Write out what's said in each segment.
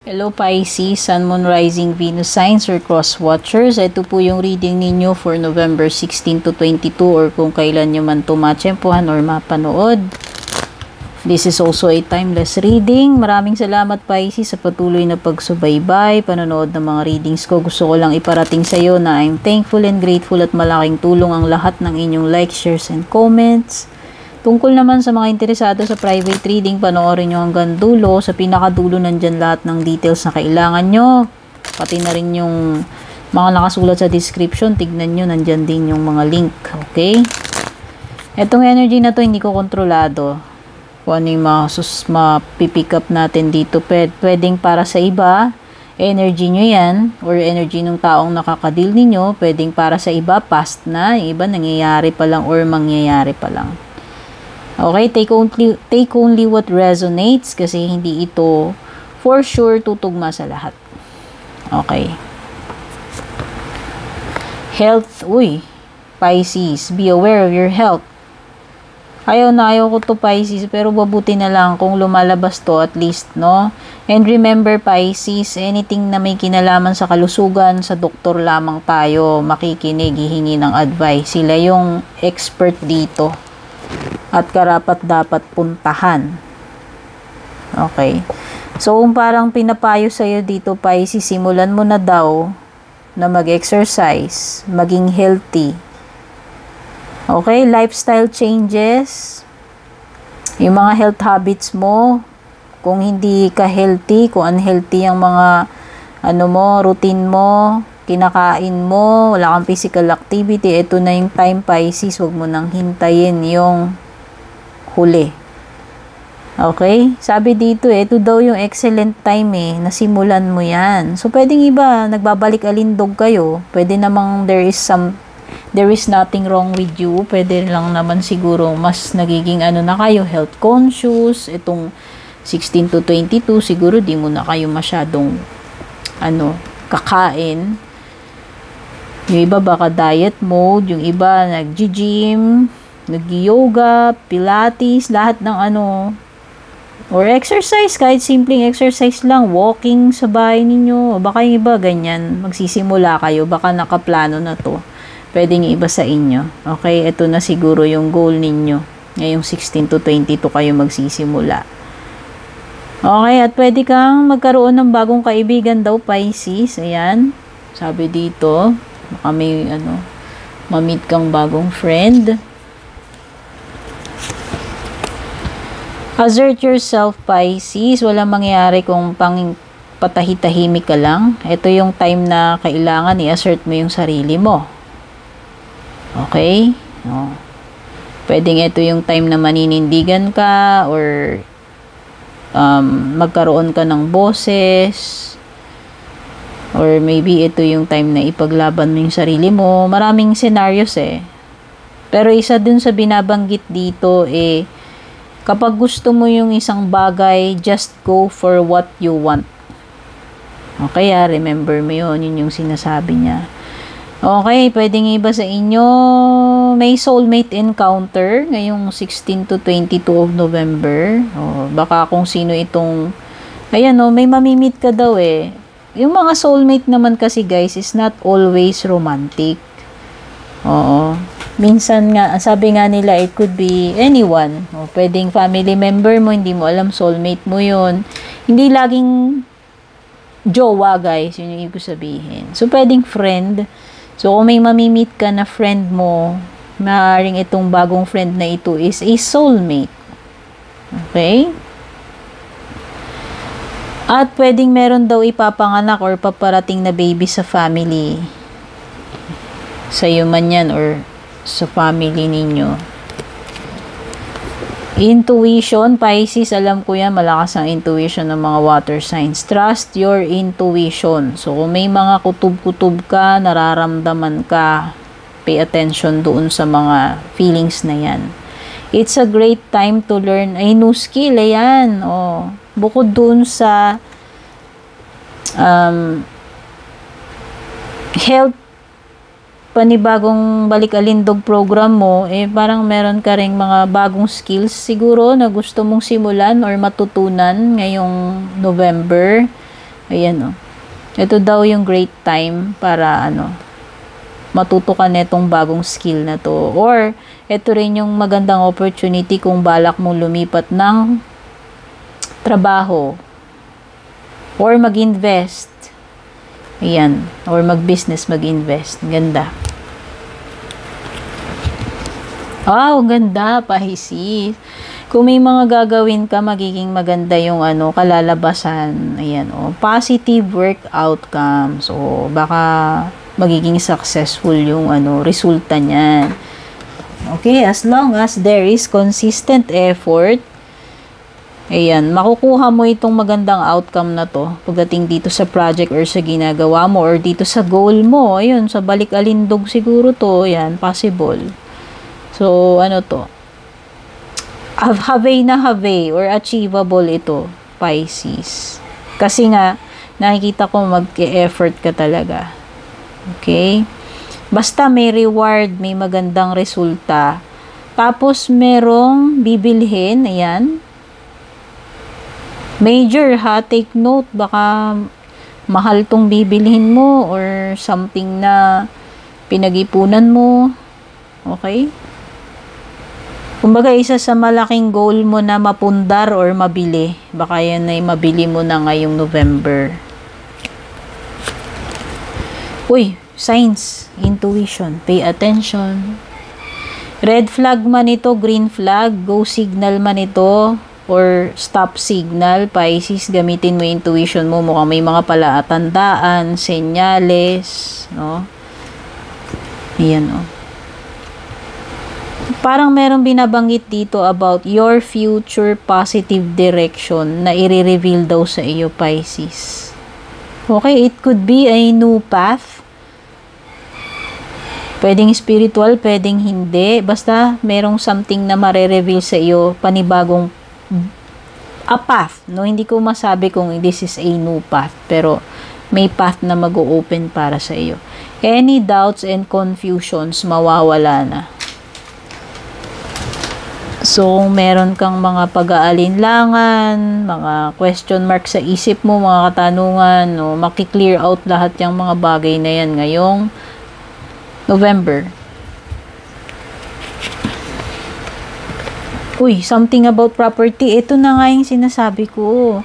Hello Pisces, Sun, Moon, Rising, Venus signs or cross watchers. Ito po yung reading ninyo for November 16 to 22 or kung kailan nyo man tumatsyempohan or mapanood. This is also a timeless reading. Maraming salamat Pisces sa patuloy na pagsubaybay, panonood ng mga readings ko. Gusto ko lang iparating sa iyo na I'm thankful and grateful at malaking tulong ang lahat ng inyong likes, shares, and comments. Tungkol naman sa mga interesado sa private reading, panoorin nyo hanggang dulo. Sa pinakadulo nandyan lahat ng details na kailangan nyo. Pati na rin yung mga nakasulat sa description. Tignan nyo, nandyan din yung mga link. Okay? Etong energy na to hindi ko kontrolado. Kung ano yung mapipick up natin dito. Pwedeng para sa iba, energy nyo yan. Or energy ng taong nakakadil ninyo. Pwedeng para sa iba, past na. Yung iba nangyayari pa lang or mangyayari pa lang. Okay, take only what resonates kasi hindi ito for sure tutugma sa lahat. Okay. Health, Pisces, be aware of your health. Ayaw ko to Pisces, pero mabuti na lang kung lumalabas to at least, no? And remember Pisces, anything na may kinalaman sa kalusugan, sa doktor lamang tayo makikinig, hihingi ng advice. Sila yung expert dito. At karapat dapat puntahan. Okay. So, kung parang pinapayo sa'yo dito, Pisces, simulan mo na daw na mag-exercise, maging healthy. Okay, lifestyle changes. Yung mga health habits mo, kung hindi ka healthy, kung unhealthy ang mga routine mo, kinakain mo, wala kang physical activity, ito na yung time Pisces, huwag mo nang hintayin yung huli. Okay? Sabi dito, ito daw yung excellent time nasimulan mo yan. So, pwedeng iba, nagbabalik alindog kayo. Pwede namang there is nothing wrong with you. Pwede lang naman siguro mas nagiging na kayo, health conscious. Itong 16 to 22, siguro di mo na kayo masyadong kakain. Yung iba baka diet mode, yung iba nag-gym, nag-yoga, pilates, lahat ng or exercise, kahit simpleng exercise lang, walking sa bahay ninyo, baka yung iba ganyan, magsisimula kayo, baka nakaplano na to, pwedeng iba sa inyo. Okay, ito na siguro yung goal ninyo, ngayong 16 to 22 kayo magsisimula. Okay, at pwede kang magkaroon ng bagong kaibigan daw, Pisces, ayan, sabi dito, baka may ma-meet kang bagong friend. Assert yourself, Pisces. Walang mangyayari kung patahitahimik ka lang. Ito yung time na kailangan i-assert mo yung sarili mo. Okay? Pwedeng ito yung time na maninindigan ka or magkaroon ka ng boses. Or maybe ito yung time na ipaglaban mo yung sarili mo. Maraming scenarios Pero isa dun sa binabanggit dito kapag gusto mo yung isang bagay, just go for what you want. Okay, remember mo yun. Yun yung sinasabi niya. Okay, pwedeng iba sa inyo, may soulmate encounter ngayong 16 to 22 of November. Baka kung sino itong, may mamimit ka daw Yung mga soulmate naman kasi guys is not always romantic. Minsan nga, sabi nga nila, it could be anyone. Pwedeng family member mo, hindi mo alam, soulmate mo yun. Hindi laging jowa, guys. Yun yung ibig sabihin. So, pwedeng friend. So, kung may mamimit ka na friend mo, maaaring itong bagong friend na ito is a soulmate. Okay? At pwedeng meron daw ipapanganak or paparating na baby sa family. Sa'yo man yan or sa family ninyo. Intuition, Pisces, alam ko yan, malakas ang intuition ng mga water signs. Trust your intuition. So, kung may mga kutob-kutob ka, nararamdaman ka, pay attention doon sa mga feelings na yan. It's a great time to learn a new skill. Ayan, bukod doon sa health, panibagong balik-alindog program mo, parang meron ka ring mga bagong skills siguro na gusto mong simulan or matutunan ngayong November. Ayan, oh. Ito daw yung great time para, matuto ka netong bagong skill na to. Or, ito rin yung magandang opportunity kung balak mong lumipat ng trabaho. Or mag-invest. Ayan. Or mag-business, mag-invest. Ganda. Wow, ganda, Pisces. Kung may mga gagawin ka, magiging maganda yung kalalabasan. Ayan, oh. Positive work outcome. So, baka magiging successful yung resulta niyan. Okay, as long as there is consistent effort, ayan, makukuha mo itong magandang outcome na to pagdating dito sa project or sa ginagawa mo or dito sa goal mo. Ayun, sa balik-alindog siguro to. Ayan, possible. So, to? Have or achievable ito, Pisces. Kasi nga, nakikita ko mag-e-effort ka talaga. Okay? Basta may reward, may magandang resulta. Tapos, merong bibilhin, ayan. Major ha, take note, baka mahal tong bibilhin mo or something na pinag-ipunan mo. Okay? Kumbaga, isa sa malaking goal mo na mapundar or mabili. Baka yan ay mabili mo na ngayong November. Uy, signs, intuition, pay attention. Red flag man ito, green flag, go signal man ito, or stop signal, Pisces, gamitin mo intuition mo. Mukhang may mga palatandaan, senyales, no? Ayan, no? Parang merong binabanggit dito about your future positive direction na i-reveal daw sa iyo, Pisces. Okay, it could be a new path. Pwedeng spiritual, pwedeng hindi. Basta merong something na mare-reveal sa iyo, panibagong a path. No? Hindi ko masabi kung this is a new path, pero may path na mag-o-open para sa iyo. Any doubts and confusions, mawawala na. So, meron kang mga pag-aalinlangan, mga question mark sa isip mo, mga katanungan, no? Maki-clear out lahat yung mga bagay na yan ngayong November. Uy, something about property. Ito na nga yung sinasabi ko.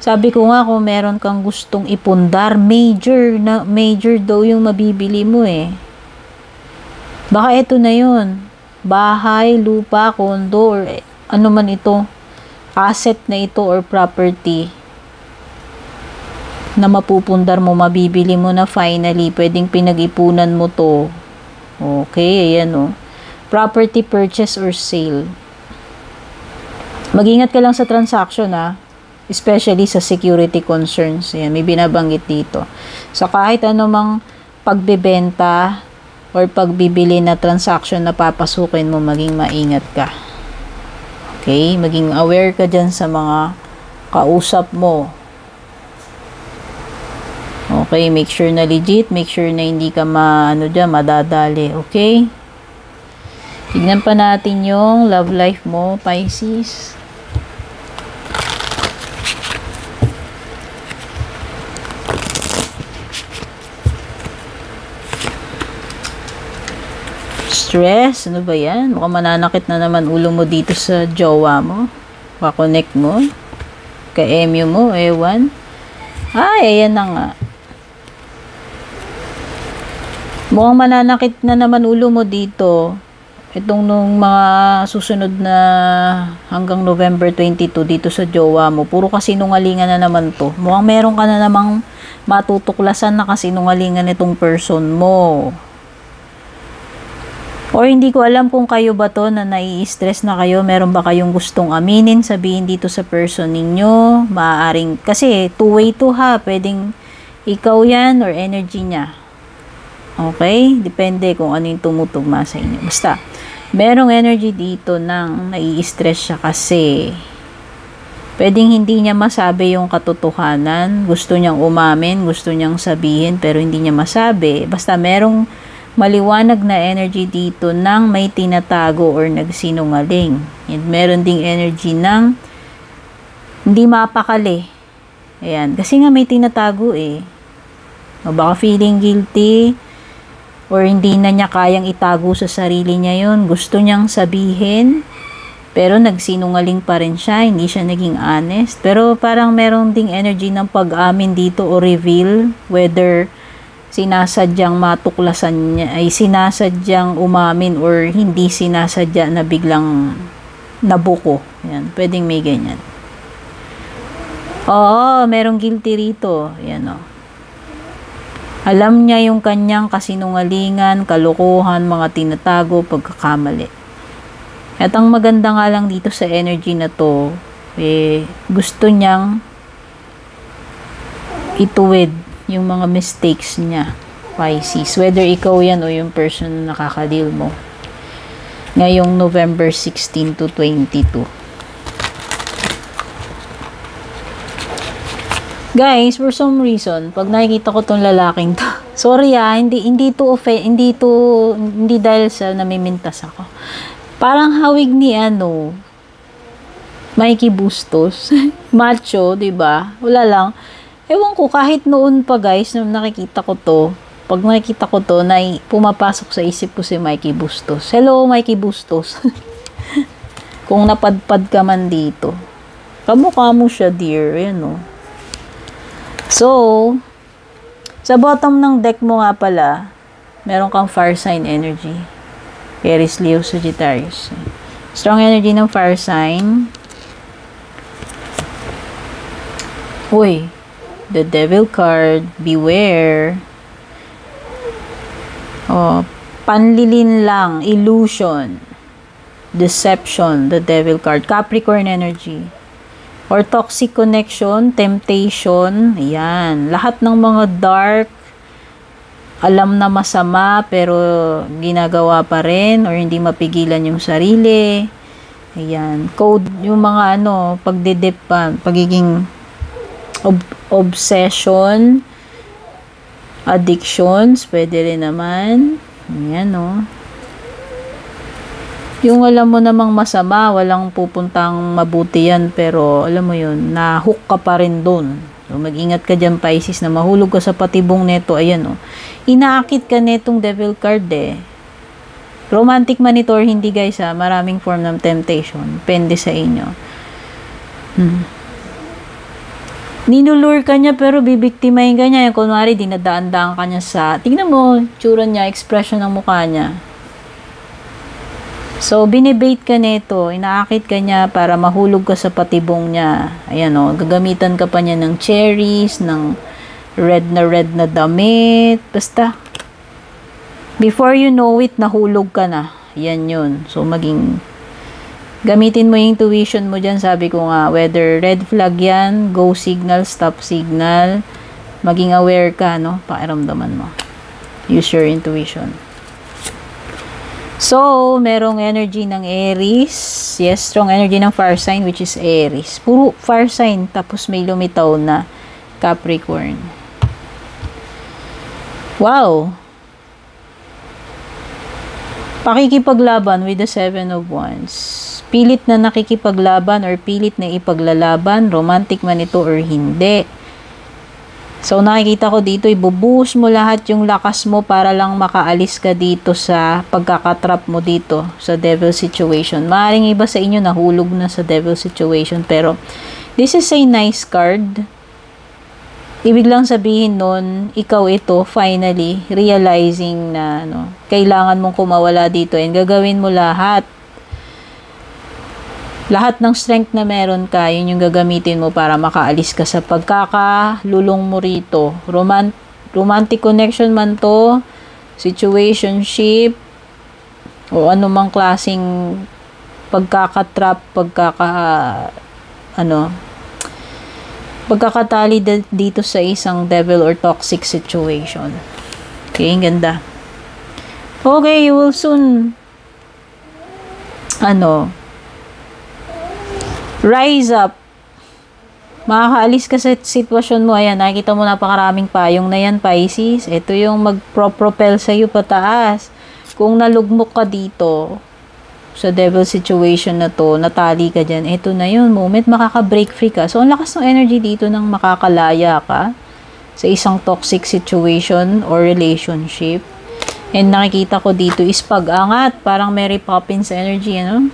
Sabi ko nga kung meron kang gustong ipundar, major daw yung mabibili mo eh. Baka ito na yun. Bahay, lupa, kondo, or ano man ito, asset na ito or property na mapupundar mo, mabibili mo na finally, pwedeng pinag-ipunan mo to. Okay, ayan o. Property purchase or sale. Mag-ingat ka lang sa transaction ha, especially sa security concerns. Ayan, may binabanggit dito. So kahit anumang pagbebenta or pagbibili na transaction na papasukin mo, maging maingat ka. Okay? Maging aware ka dyan sa mga kausap mo. Okay? Make sure na legit. Make sure na hindi ka madadali. Okay? Tignan pa natin yung love life mo, Pisces. Stress, ano ba yan? Mukhang mananakit na naman ulo mo dito sa jowa mo. Kakonect mo. Ka-MU mo, ewan. Ay, ayan na nga. Mukhang mananakit na naman ulo mo dito. Itong nung mga susunod na hanggang November 22 dito sa jowa mo. Puro kasinungalingan na naman to. Mukhang meron ka na namang matutuklasan na kasinungalingan itong person mo. Or hindi ko alam kung kayo ba to na nai-stress na kayo, meron ba kayong gustong aminin, sabihin dito sa person ninyo, maaaring, kasi two-way to ha, pwedeng ikaw yan or energy niya. Okay? Depende kung ano yung tumutugma sa inyo. Basta, merong energy dito nang nai-stress siya kasi pwedeng hindi niya masabi yung katotohanan, gusto niyang umamin, gusto niyang sabihin, pero hindi niya masabi. Basta merong maliwanag na energy dito ng may tinatago or nagsinungaling. And meron ding energy ng hindi mapakali. Ayan. Kasi nga may tinatago eh. O baka feeling guilty or hindi na niya kayang itago sa sarili niya yun. Gusto niyang sabihin pero nagsinungaling pa rin siya. Hindi siya naging honest. Pero parang meron ding energy ng pag-amin dito o reveal whether sinasadyang matuklasan niya ay sinasadyang umamin or hindi sinasadya na biglang nabuko. Yan. Pwedeng may ganyan. Oo, merong guilty rito. Yan o. Alam niya yung kanyang kasinungalingan, kalokohan, mga tinatago, pagkakamali. At ang maganda nga lang dito sa energy na to, gusto niyang ituwid yung mga mistakes niya, Pisces. Whether ikaw yan o yung person na nakakadeal mo. Ngayong November 16 to 22. Guys, for some reason, pag nakikita ko tong lalaking to, sorry hindi dahil sa namimintas ako. Parang hawig ni Mikey Bustos, macho, 'di ba? Wala lang. Ewan ko kahit noon pa guys, nung nakikita ko to, pag nakikita ko to, pumapasok sa isip ko si Mikey Bustos. Hello, Mikey Bustos. Kung napadpad ka man dito. Kamukha mo siya, dear. Ayan o. So, sa bottom ng deck mo nga pala, meron kang fire sign energy. Aries, Leo, Sagittarius. Strong energy ng fire sign. Uy, the Devil card. Beware. Oh, panlilin lang. Illusion. Deception. The Devil card. Capricorn energy. Or toxic connection, temptation, ayan. Lahat ng mga dark, alam na masama, pero ginagawa pa rin, or hindi mapigilan yung sarili. Ayan. Code, yung mga pagiging obsession, addictions, pwede rin naman. Ayan, Yung alam mo namang masama, walang pupuntang mabuti yan, pero alam mo yun, na-hook ka pa rin dun. So, mag-ingat ka dyan, Pisces, na mahulog ka sa patibong neto. Ayan, inaakit ka netong Devil card eh. Romantic man ito or hindi guys maraming form ng temptation. Pende sa inyo. Ninulure ka niya pero bibiktimahin ka niya. Kunwari, dinadaan-daan ka niya tingnan mo, tsura niya, expression ng mukha niya. So, binibait ka nito, inaakit ka niya para mahulog ka sa patibong niya. Ayan gagamitan ka pa niya ng cherries, ng red na damit. Basta, before you know it, nahulog ka na. Yan yun. So, gamitin mo yung intuition mo dyan. Sabi ko nga, whether red flag yan, go signal, stop signal, maging aware ka, pakiramdaman mo. Use your intuition. So, merong energy ng Aries. Yes, strong energy ng fire sign which is Aries. Puro fire sign tapos may lumitaw na Capricorn. Wow! Pakikipaglaban with the 7 of Wands. Pilit na nakikipaglaban or pilit na ipaglalaban, romantic man ito or hindi. So, nakikita ko dito, ibubuhos mo lahat yung lakas mo para lang makaalis ka dito sa pagkakatrap mo dito sa devil situation. Maaaring iba sa inyo nahulog na sa devil situation, pero this is a nice card. Ibig lang sabihin nun, ikaw ito, finally, realizing na kailangan mong kumawala dito and gagawin mo lahat. Lahat ng strength na meron ka, yun yung gagamitin mo para makaalis ka sa pagkakalulong mo rito. Romantic connection man to, situationship, o anumang klaseng pagkakatrap, pagkakatali dito sa isang devil or toxic situation. Okay, ang ganda. Okay, you will soon rise up. Makakaalis ka sa sitwasyon mo. Ayan, nakikita mo napakaraming payong na yan, Pisces. Ito yung magpro-propel sa'yo pataas. Kung nalugmok ka dito, sa devil situation na to, natali ka dyan, ito na yun, moment makaka-break free ka. So, ang lakas ng energy dito ng makakalaya ka sa isang toxic situation or relationship. And nakikita ko dito is pag-angat, parang Mary Poppins energy, ano?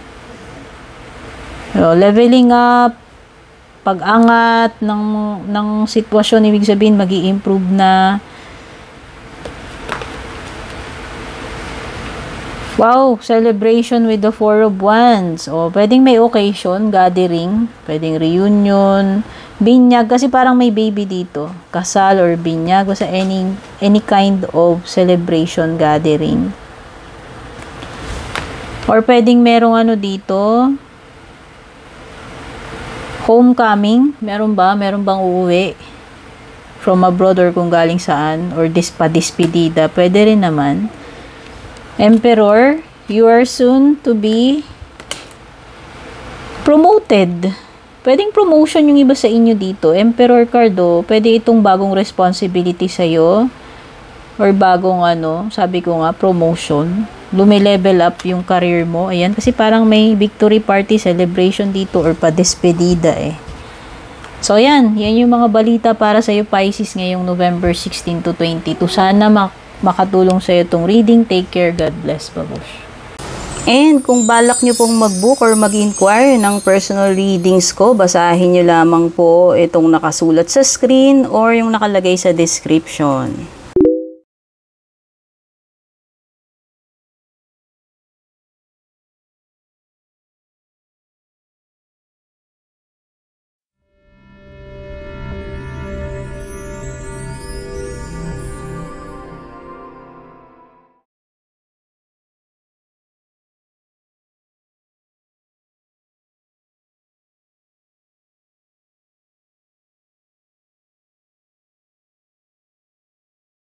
So, leveling up, pag-angat ng sitwasyon, ibig sabihin, mag-i-improve na. Wow, celebration with the Four of Wands. O, pwedeng may occasion, gathering, pwedeng reunion, binyag, kasi parang may baby dito. Kasal or binyag, o sa any kind of celebration, gathering. Or pwedeng merong ano dito, homecoming. Meron ba? Meron bang uuwi from abroad or kung galing saan? Or dispedida. Pwede rin naman. Emperor, you are soon to be promoted. Pwedeng promotion yung iba sa inyo dito. Emperor card, pwede itong bagong responsibility sa'yo. Or bagong sabi ko nga, promotion. Lumilevel up yung career mo. Ayan, kasi parang may victory party, celebration dito, or pa-despedida So, yan yung mga balita para sa'yo, Pisces, ngayong November 16 to 22. Sana makatulong sa iyo itong reading. Take care. God bless. Babush. And kung balak nyo pong mag-book or mag-inquire ng personal readings ko, basahin nyo lamang po itong nakasulat sa screen or yung nakalagay sa description.